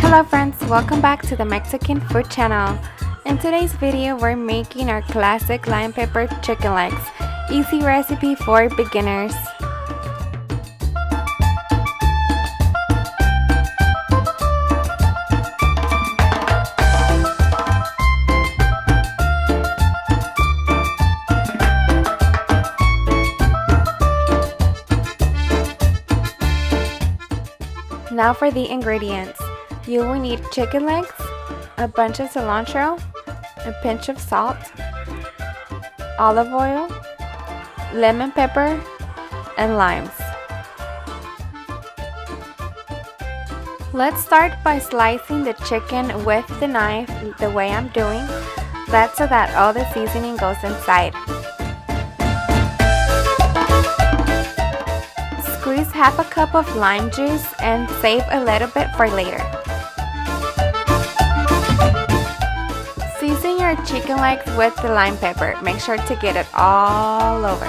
Hello friends, welcome back to the Mexican food channel. In today's video we're making our classic lime pepper chicken legs. Easy recipe for beginners. Now for the ingredients. You will need chicken legs, a bunch of cilantro, a pinch of salt, olive oil, lemon pepper, and limes. Let's start by slicing the chicken with the knife the way I'm doing. That's so that all the seasoning goes inside. Squeeze half a cup of lime juice and save a little bit for later. Season your chicken legs with the lime pepper. Make sure to get it all over.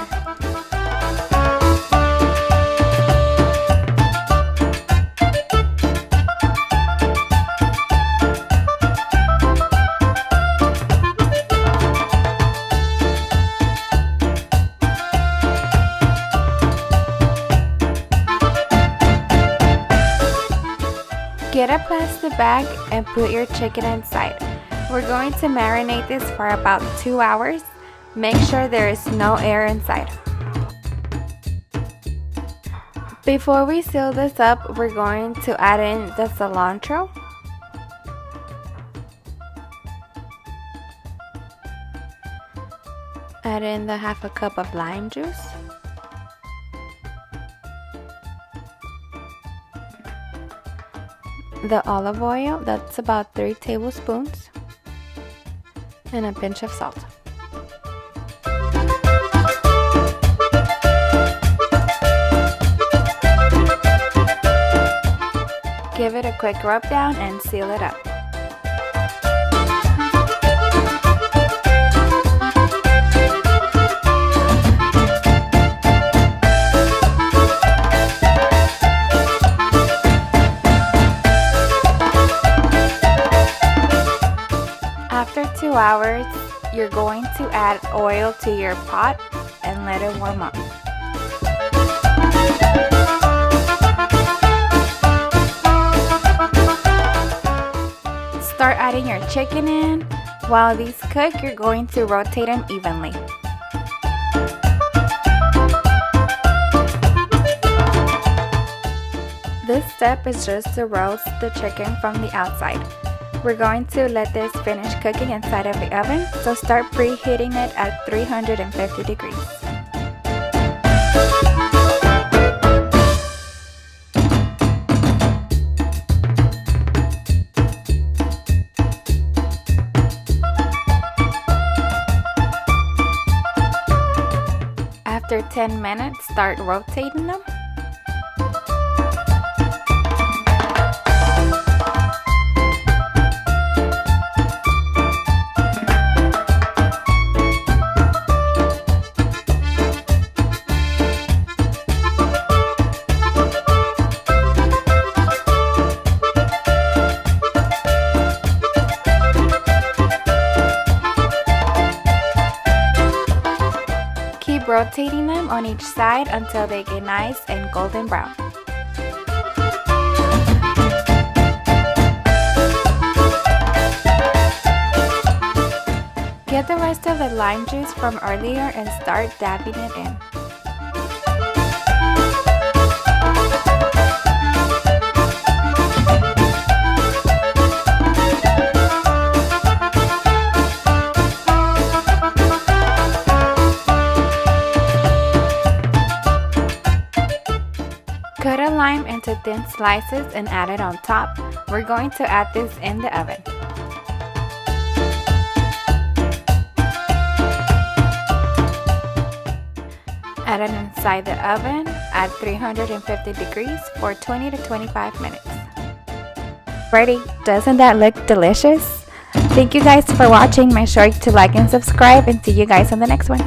Get a plastic bag and put your chicken inside. We're going to marinate this for about 2 hours. Make sure there is no air inside. Before we seal this up, we're going to add in the cilantro. Add in the half a cup of lime juice. The olive oil, that's about 3 tablespoons. And a pinch of salt. Give it a quick rub down and seal it up. After 2 hours, you're going to add oil to your pot and let it warm up. Start adding your chicken in. While these cook, you're going to rotate them evenly. This step is just to roast the chicken from the outside. We're going to let this finish cooking inside of the oven, so start preheating it at 350 degrees. After 10 minutes, start rotating them. Keep rotating them on each side until they get nice and golden brown. Get the rest of the lime juice from earlier and start dabbing it in. Cut a lime into thin slices and add it on top. We're going to add this in the oven. Add it inside the oven at 350 degrees for 20 to 25 minutes. Ready? Doesn't that look delicious? Thank you guys for watching. Make sure to like and subscribe, and see you guys on the next one.